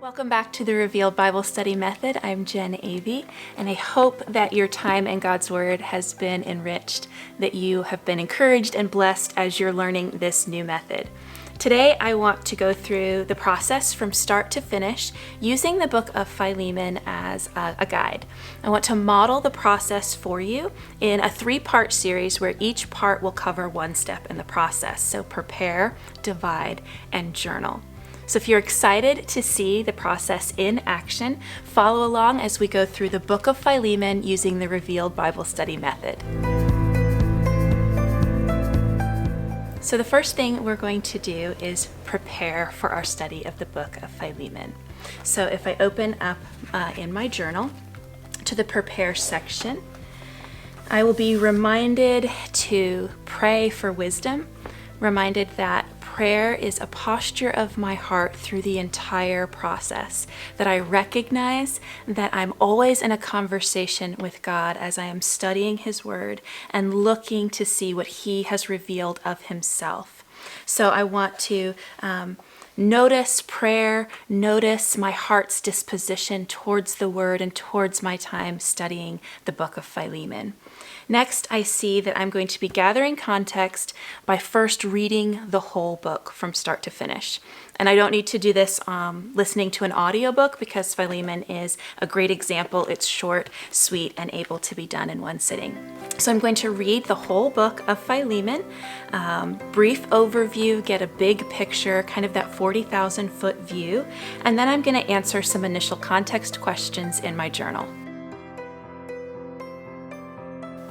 Welcome back to the Revealed Bible Study Method. I'm Jen Avey, and I hope that your time in God's Word has been enriched, that you have been encouraged and blessed as you're learning this new method. Today, I want to go through the process from start to finish using the book of Philemon as a guide. I want to model the process for you in a 3-part series where each part will cover one step in the process. So prepare, divide, and journal. So if you're excited to see the process in action, follow along as we go through the book of Philemon using the Revealed Bible Study Method. So the first thing we're going to do is prepare for our study of the book of Philemon. So if I open up in my journal to the prepare section, I will be reminded to pray for wisdom, reminded that prayer is a posture of my heart through the entire process, that I recognize that I'm always in a conversation with God as I am studying His Word and looking to see what He has revealed of Himself. So I want to notice prayer, notice my heart's disposition towards the Word and towards my time studying the book of Philemon. Next, I see that I'm going to be gathering context by first reading the whole book from start to finish. And I don't need to do this listening to an audiobook because Philemon is a great example. It's short, sweet, and able to be done in one sitting. So I'm going to read the whole book of Philemon, brief overview, get a big picture, kind of that 40,000 foot view, and then I'm going to answer some initial context questions in my journal.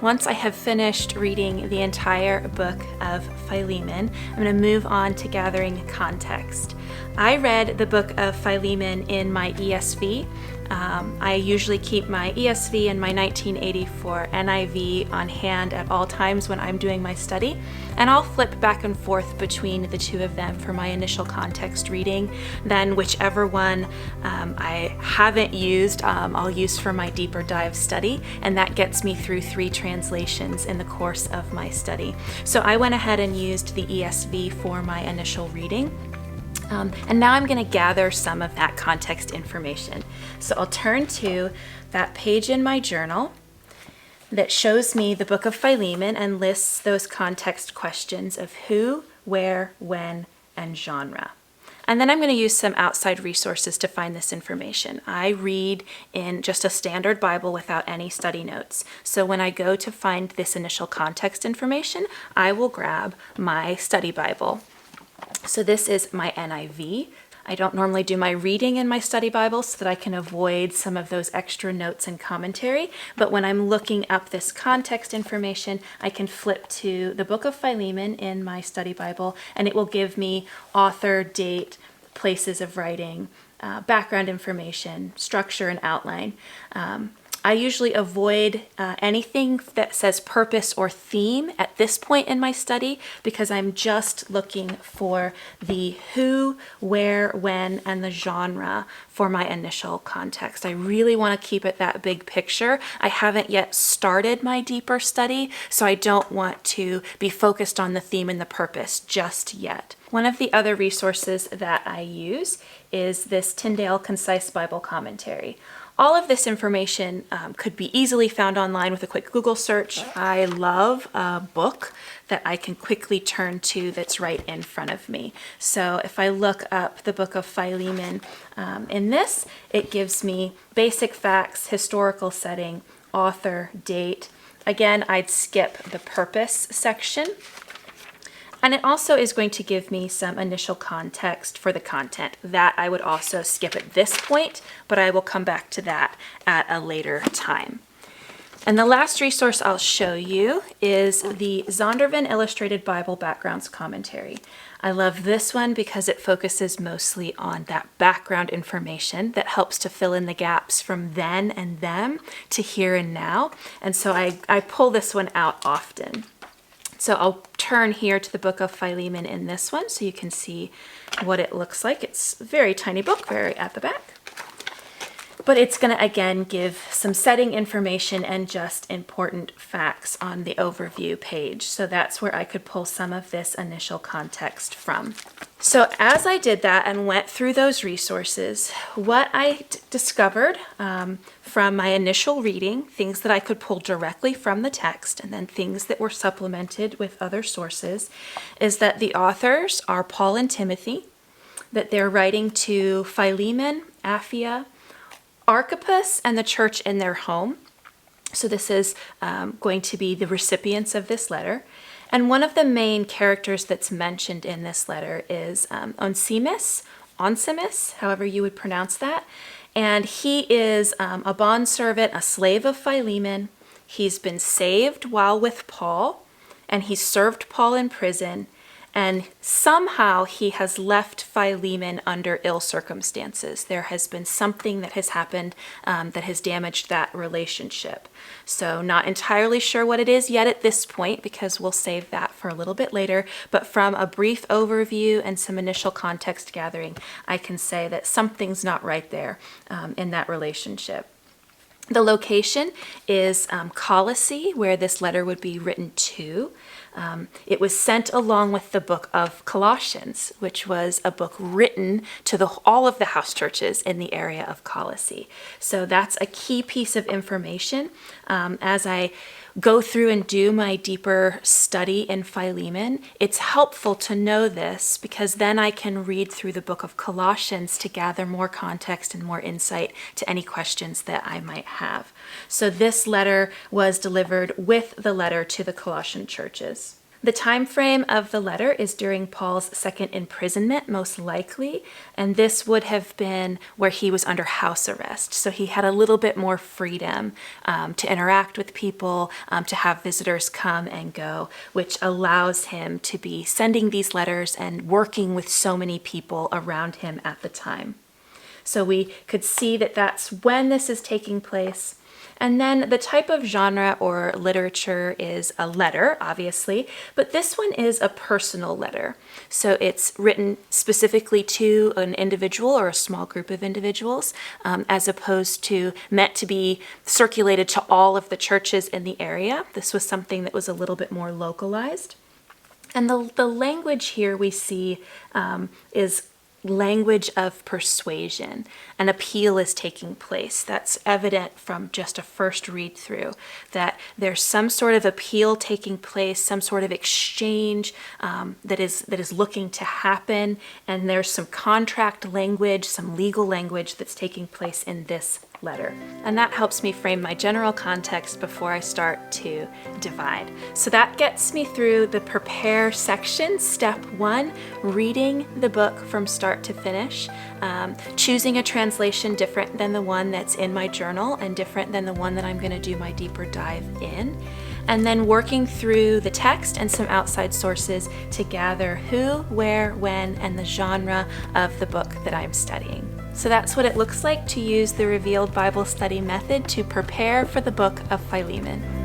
Once I have finished reading the entire book of Philemon, I'm going to move on to gathering context. I read the book of Philemon in my ESV. I usually keep my ESV and my 1984 NIV on hand at all times when I'm doing my study, and I'll flip back and forth between the two of them for my initial context reading. Then whichever one I haven't used, I'll use for my deeper dive study, and that gets me through 3 translations in the course of my study. So I went ahead and used the ESV for my initial reading. And now I'm going to gather some of that context information. So I'll turn to that page in my journal that shows me the book of Philemon and lists those context questions of who, where, when, and genre. And then I'm going to use some outside resources to find this information. I read in just a standard Bible without any study notes. So when I go to find this initial context information, I will grab my study Bible. So this is my NIV. I don't normally do my reading in my study Bible so that I can avoid some of those extra notes and commentary. But when I'm looking up this context information, I can flip to the book of Philemon in my study Bible, and it will give me author, date, places of writing, background information, structure, and outline. I usually avoid anything that says purpose or theme at this point in my study because I'm just looking for the who, where, when, and the genre for my initial context. I really want to keep it that big picture. I haven't yet started my deeper study, so I don't want to be focused on the theme and the purpose just yet. One of the other resources that I use is this Tyndale Concise Bible Commentary. All of this information could be easily found online with a quick Google search. I love a book that I can quickly turn to that's right in front of me. So if I look up the book of Philemon in this, it gives me basic facts, historical setting, author, date. Again, I'd skip the purpose section. And it also is going to give me some initial context for the content. That I would also skip at this point, but I will come back to that at a later time. And the last resource I'll show you is the Zondervan Illustrated Bible Backgrounds Commentary. I love this one because it focuses mostly on that background information that helps to fill in the gaps from then and them to here and now. And so I pull this one out often. So I'll turn here to the book of Philemon in this one so you can see what it looks like. It's a very tiny book, very at the back. But it's going to, again, give some setting information and just important facts on the overview page. So that's where I could pull some of this initial context from. So as I did that and went through those resources, what I discovered from my initial reading, things that I could pull directly from the text, and then things that were supplemented with other sources, is that the authors are Paul and Timothy, that they're writing to Philemon, Apphia, Archippus, and the church in their home. So this is going to be the recipients of this letter. And one of the main characters that's mentioned in this letter is Onesimus, however you would pronounce that. And he is a bondservant, a slave of Philemon. He's been saved while with Paul, and he served Paul in prison. And somehow he has left Philemon under ill circumstances. There has been something that has happened that has damaged that relationship. So not entirely sure what it is yet at this point, because we'll save that for a little bit later. But from a brief overview and some initial context gathering, I can say that something's not right there in that relationship. The location is Colossae, where this letter would be written to. It was sent along with the book of Colossians, which was a book written to all of the house churches in the area of Colossae. So that's a key piece of information. As I go through and do my deeper study in Philemon, it's helpful to know this, because then I can read through the book of Colossians to gather more context and more insight to any questions that I might have. So this letter was delivered with the letter to the Colossian churches. The time frame of the letter is during Paul's second imprisonment, most likely, and this would have been where he was under house arrest. So he had a little bit more freedom to interact with people, to have visitors come and go, which allows him to be sending these letters and working with so many people around him at the time. So we could see that that's when this is taking place. And then the type of genre or literature is a letter, obviously, but this one is a personal letter. So it's written specifically to an individual or a small group of individuals, as opposed to meant to be circulated to all of the churches in the area. This was something that was a little bit more localized. And the language here we see is language of persuasion. An appeal is taking place. That's evident from just a first read through, that there's some sort of appeal taking place, some sort of exchange that is looking to happen, and there's some contract language, some legal language that's taking place in this letter. And that helps me frame my general context before I start to divide. So that gets me through the prepare section. Step 1, reading the book from start to finish, choosing a translation different than the one that's in my journal and different than the one that I'm going to do my deeper dive in. And then working through the text and some outside sources to gather who, where, when, and the genre of the book that I'm studying. So that's what it looks like to use the Revealed Bible Study method to prepare for the book of Philemon.